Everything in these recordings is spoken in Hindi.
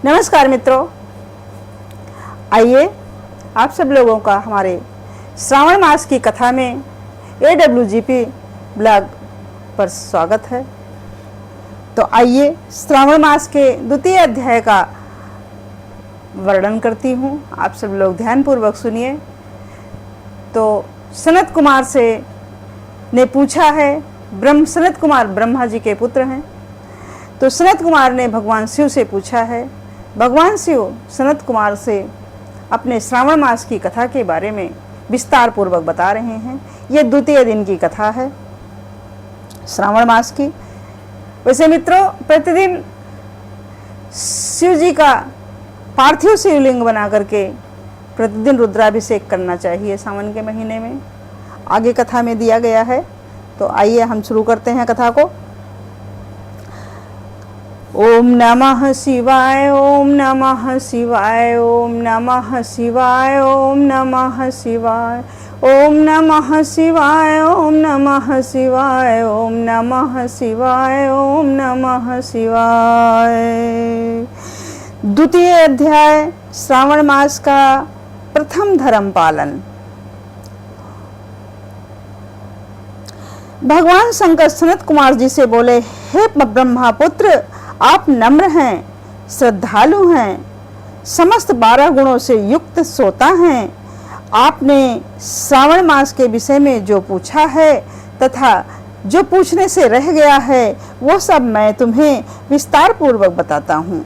नमस्कार मित्रों, आइए आप सब लोगों का हमारे श्रावण मास की कथा में AWGP ब्लॉग पर स्वागत है। तो आइए श्रावण मास के द्वितीय अध्याय का वर्णन करती हूँ, आप सब लोग ध्यानपूर्वक सुनिए। तो सनत कुमार से ने पूछा है, सनत कुमार ब्रह्मा जी के पुत्र हैं। तो सनत कुमार ने भगवान शिव से पूछा है। भगवान शिव सनत कुमार से अपने श्रावण मास की कथा के बारे में विस्तार पूर्वक बता रहे हैं। यह द्वितीय दिन की कथा है श्रावण मास की। वैसे मित्रों, प्रतिदिन शिव जी का पार्थिव शिवलिंग बना करके प्रतिदिन रुद्राभिषेक करना चाहिए सावन के महीने में, आगे कथा में दिया गया है। तो आइए हम शुरू करते हैं कथा को। ओम नमः शिवाय, ओम नमः शिवाय, ओम नमः शिवाय, ओम नमः शिवाय, ओम नमः शिवाय, ओम नमः शिवाय, ओम नमः शिवाय, ओम नमः शिवाय। द्वितीय अध्याय श्रावण मास का प्रथम धर्म पालन। भगवान शंकर सनत कुमार जी से बोले, हे ब्रह्मा पुत्र, आप नम्र हैं, श्रद्धालु हैं, समस्त 12 गुणों से युक्त सोता हैं। आपने श्रावण मास के विषय में जो पूछा है तथा जो पूछने से रह गया है वो सब मैं तुम्हें विस्तार पूर्वक बताता हूँ।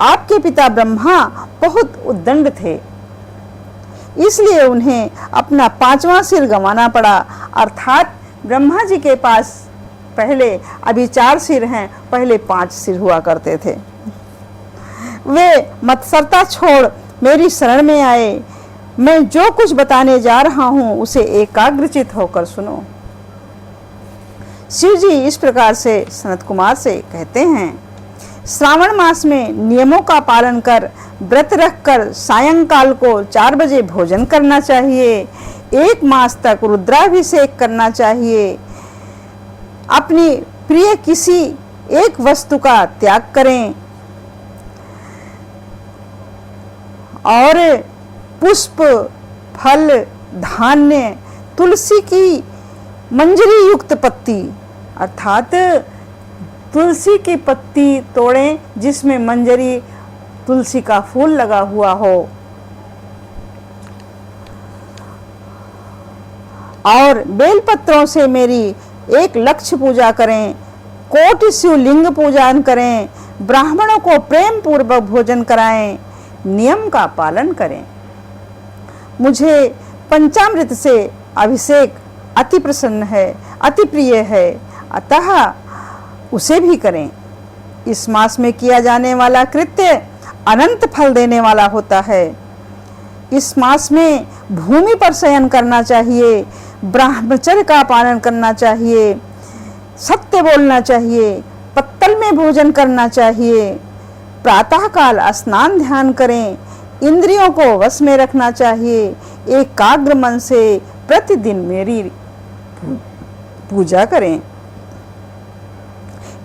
आपके पिता ब्रह्मा बहुत उद्दंड थे, इसलिए उन्हें अपना 5वां सिर गंवाना पड़ा। अर्थात ब्रह्मा जी के पास पहले अभी 4 सिर हैं, पहले 5 सिर हुआ करते थे। वे मत्सरता छोड़ मेरी शरण में आए। मैं जो कुछ बताने जा रहा हूं उसे एकाग्रचित होकर सुनो। शिव जी इस प्रकार से सनत कुमार से कहते हैं, श्रावण मास में नियमों का पालन कर व्रत रखकर सायंकाल को 4 बजे भोजन करना चाहिए। 1 मास तक रुद्राभिषेक करना चाहिए। अपनी प्रिय किसी एक वस्तु का त्याग करें और पुष्प, फल, धान्य, तुलसी की मंजरी युक्त पत्ती, अर्थात तुलसी की पत्ती तोड़ें जिसमें मंजरी तुलसी का फूल लगा हुआ हो, और बेलपत्रों से मेरी 1 लक्ष्य पूजा करें। कोटि शिवलिंग पूजन करें। ब्राह्मणों को प्रेम पूर्वक भोजन कराएं। नियम का पालन करें। मुझे पंचामृत से अभिषेक अति प्रसन्न है, अति प्रिय है, अतः उसे भी करें। इस मास में किया जाने वाला कृत्य अनंत फल देने वाला होता है। इस मास में भूमि पर शयन करना चाहिए, ब्रह्मचर्य का पालन करना चाहिए, सत्य बोलना चाहिए, पत्तल में भोजन करना चाहिए, प्रातः काल स्नान ध्यान करें, इंद्रियों को वश में रखना चाहिए, एकाग्र मन से प्रतिदिन मेरी पूजा करें।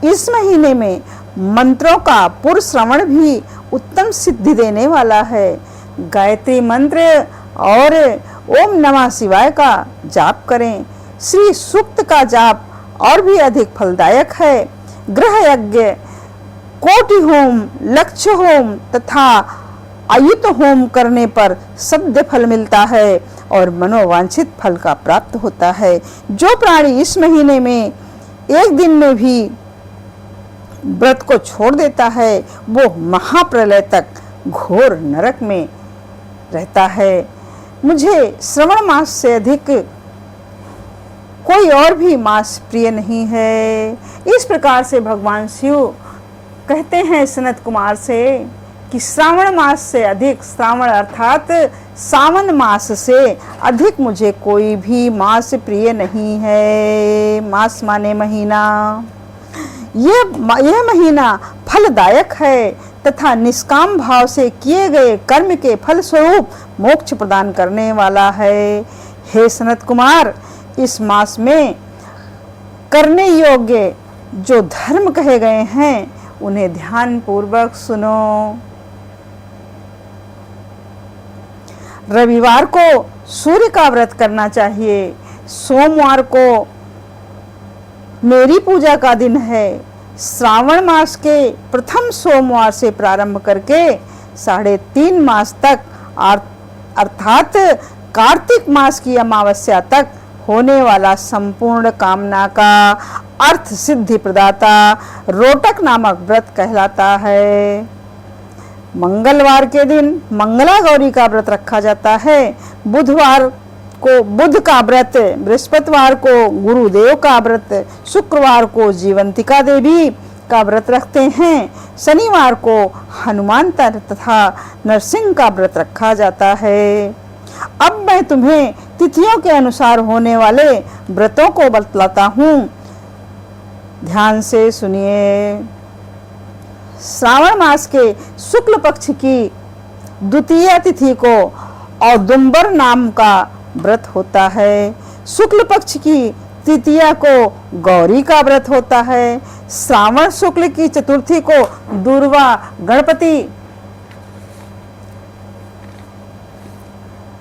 इस महीने में मंत्रों का पुरश्रवण भी उत्तम सिद्धि देने वाला है। गायत्री मंत्र और ओम नमः शिवाय का जाप करें। श्री सूक्त का जाप और भी अधिक फलदायक है। ग्रह यज्ञ, कोटि होम, लक्ष्य होम तथा आयुत होम करने पर सद्य फल मिलता है और मनोवांछित फल का प्राप्त होता है। जो प्राणी इस महीने में 1 दिन में भी व्रत को छोड़ देता है वो महाप्रलय तक घोर नरक में रहता है। मुझे श्रावण मास से अधिक कोई और भी मास प्रिय नहीं है। इस प्रकार से भगवान शिव कहते हैं सनत कुमार से कि श्रावण मास से अधिक, श्रावण अर्थात सावन मास से अधिक मुझे कोई भी मास प्रिय नहीं है। मास माने महीना। यह महीना फलदायक है तथा निष्काम भाव से किए गए कर्म के फल स्वरूप मोक्ष प्रदान करने वाला है। हे सनत कुमार, इस मास में करने योग्य जो धर्म कहे गए हैं उन्हें ध्यान पूर्वक सुनो। रविवार को सूर्य का व्रत करना चाहिए। सोमवार को मेरी पूजा का दिन है। श्रावण मास के प्रथम सोमवार से प्रारंभ करके 3.5 मास तक अर्थात कार्तिक मास की अमावस्या तक होने वाला संपूर्ण कामना का अर्थ सिद्धि प्रदाता रोटक नामक व्रत कहलाता है। मंगलवार के दिन मंगला गौरी का व्रत रखा जाता है। बुधवार को बुध का व्रत, बृहस्पतिवार को गुरुदेव का व्रत, शुक्रवार को जीवंतिका देवी का व्रत रखते हैं। शनिवार को हनुमान तथा नरसिंह का व्रत रखा जाता है। अब मैं तुम्हें तिथियों के अनुसार होने वाले व्रतों को बतलाता हूँ, ध्यान से सुनिए। श्रावण मास के शुक्ल पक्ष की द्वितीय तिथि को औदुंबर नाम का व्रत होता है। शुक्ल पक्ष की तृतीया को गौरी का व्रत होता है। श्रावण शुक्ल की चतुर्थी को दुर्वा गणपति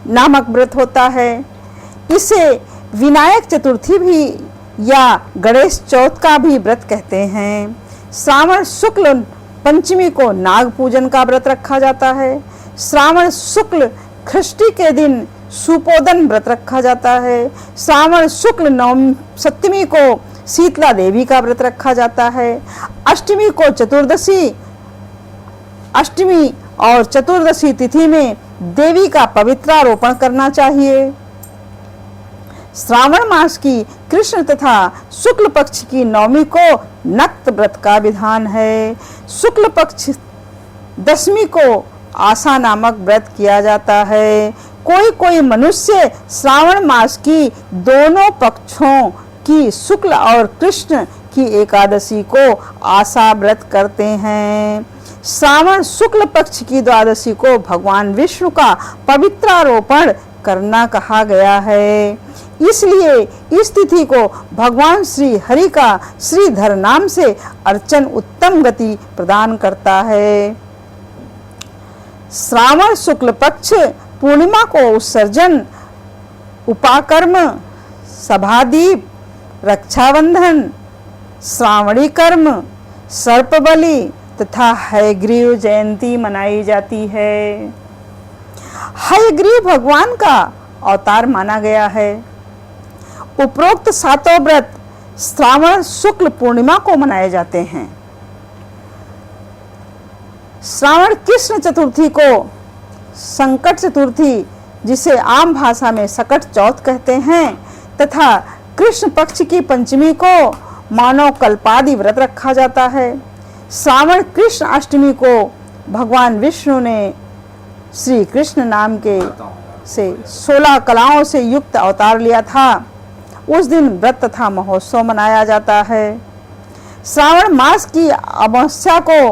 नामक व्रत होता है। इसे विनायक चतुर्थी भी या गणेश चौथ का भी व्रत कहते हैं। श्रावण शुक्ल पंचमी को नाग पूजन का व्रत रखा जाता है। श्रावण शुक्ल षष्ठी के दिन सुपोदन व्रत रखा जाता है। श्रावण शुक्ल सप्तमी को शीतला देवी का व्रत रखा जाता है। अष्टमी को अष्टमी और चतुर्दशी तिथि में देवी का पवित्रारोपण करना चाहिए। श्रावण मास की कृष्ण तथा शुक्ल पक्ष की नवमी को नक्त व्रत का विधान है। शुक्ल पक्ष दशमी को आशा नामक व्रत किया जाता है। कोई कोई मनुष्य श्रावण मास की दोनों पक्षों की शुक्ल और कृष्ण की एकादशी को आशा व्रत करते हैं। श्रावण शुक्ल पक्ष की द्वादशी को भगवान विष्णु का पवित्रारोपण करना कहा गया है। इसलिए इस तिथि को भगवान श्री हरि का श्रीधर नाम से अर्चन उत्तम गति प्रदान करता है। श्रावण शुक्ल पक्ष पूर्णिमा को उत्सर्जन, उपाकर्म, सभादीप, रक्षाबंधन, श्रावणी कर्म, सर्पबलि तथा हयग्रीव जयंती मनाई जाती है। हयग्रीव भगवान का अवतार माना गया है। उपरोक्त 7 व्रत श्रावण शुक्ल पूर्णिमा को मनाए जाते हैं। श्रावण कृष्ण चतुर्थी को संकट चतुर्थी, जिसे आम भाषा में सकट चौथ कहते हैं, तथा कृष्ण पक्ष की पंचमी को मानव कल्पादि व्रत रखा जाता है। श्रावण कृष्ण अष्टमी को भगवान विष्णु ने श्री कृष्ण नाम के से 16 कलाओं से युक्त अवतार लिया था। उस दिन व्रत तथा महोत्सव मनाया जाता है। श्रावण मास की अमावस्या को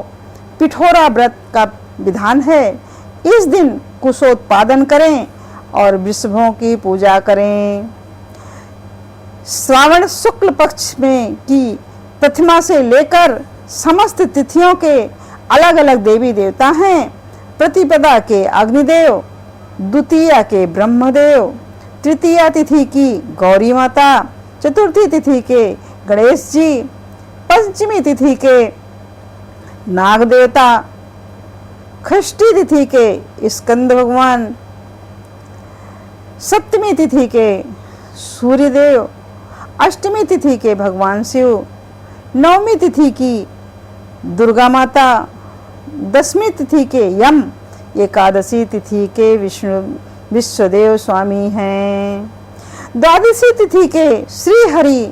पिठोरा व्रत का विधान है। इस दिन कुशोत्पादन करें और वृषभों की पूजा करें। श्रावण शुक्ल पक्ष में की प्रतिमा से लेकर समस्त तिथियों के अलग अलग देवी देवता हैं। प्रतिपदा के अग्निदेव, द्वितीया के ब्रह्मदेव, तृतीया तिथि की गौरी माता, चतुर्थी तिथि के गणेश जी, पंचमी तिथि के नाग देवता, षष्ठी तिथि के स्कंद भगवान, सप्तमी तिथि के सूर्यदेव, अष्टमी तिथि के भगवान शिव, नवमी तिथि की दुर्गा माता, दसवीं तिथि के यम, एकादशी तिथि के विश्वदेव स्वामी हैं। द्वादशी तिथि के श्री हरि,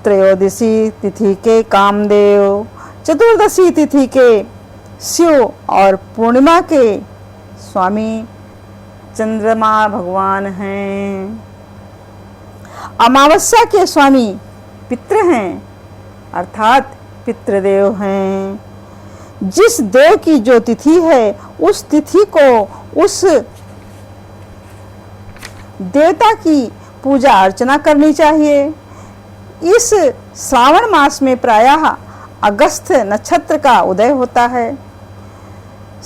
त्रयोदशी तिथि के कामदेव, चतुर्दशी तिथि के शिव और पूर्णिमा के स्वामी चंद्रमा भगवान हैं। अमावस्या के स्वामी पितृ हैं, अर्थात पितृदेव हैं। जिस देव की जो तिथि है उस तिथि को उस देवता की पूजा अर्चना करनी चाहिए। इस श्रावण मास में प्रायः अगस्त नक्षत्र का उदय होता है।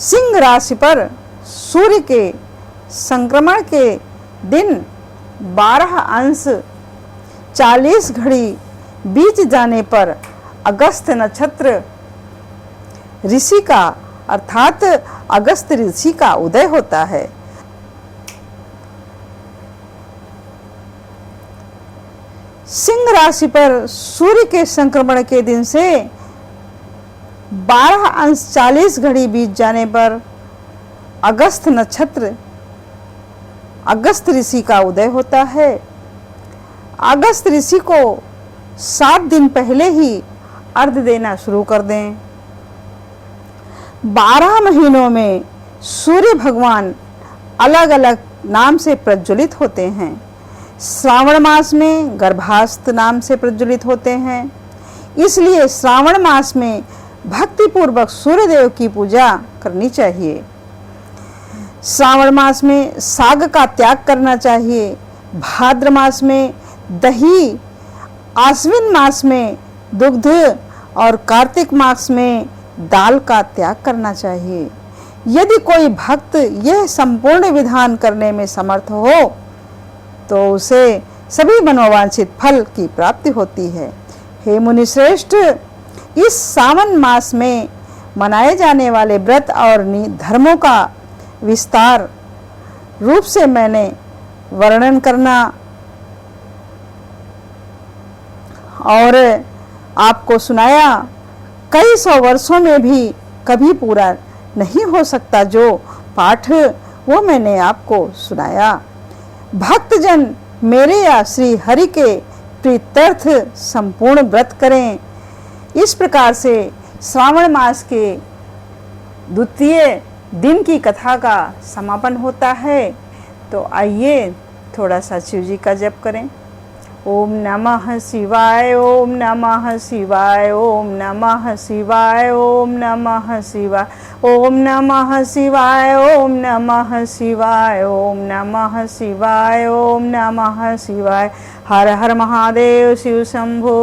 सिंह राशि पर सूर्य के संक्रमण के दिन 12:40 बीत जाने पर अगस्त नक्षत्र ऋषि का अर्थात अगस्त ऋषि का उदय होता है। सिंह राशि पर सूर्य के संक्रमण के दिन से 12:40 बीत जाने पर अगस्त नक्षत्र अगस्त ऋषि का उदय होता है। अगस्त ऋषि को 7 दिन पहले ही अर्घ देना शुरू कर दें। 12 महीनों में सूर्य भगवान अलग अलग नाम से प्रज्वलित होते हैं। श्रावण मास में गर्भास्थ नाम से प्रज्वलित होते हैं, इसलिए श्रावण मास में भक्ति पूर्वक सूर्य देव की पूजा करनी चाहिए। श्रावण मास में साग का त्याग करना चाहिए। भाद्र मास में दही, आश्विन मास में दुग्ध और कार्तिक मास में दाल का त्याग करना चाहिए। यदि कोई भक्त यह संपूर्ण विधान करने में समर्थ हो तो उसे सभी मनोवांछित फल की प्राप्ति होती है। हे मुनि श्रेष्ठ, इस सावन मास में मनाए जाने वाले व्रत और धर्मों का विस्तार रूप से मैंने वर्णन करना और आपको सुनाया। कई 100 वर्षों में भी कभी पूरा नहीं हो सकता जो पाठ वो मैंने आपको सुनाया। भक्तजन मेरे या श्री हरि के प्रीत्यर्थ संपूर्ण व्रत करें। इस प्रकार से श्रावण मास के द्वितीय दिन की कथा का समापन होता है। तो आइए थोड़ा सा शिव जी का जप करें। ओम नमः शिवाय, ओम नमः शिवाय, ओम नमः शिवाय, ओम नमः शिवाय, ओम नमः शिवाय, ओम नमः शिवाय, ओम नमः शिवाय, ओम नमः शिवाय। हर हर महादेव, शिव शंभो।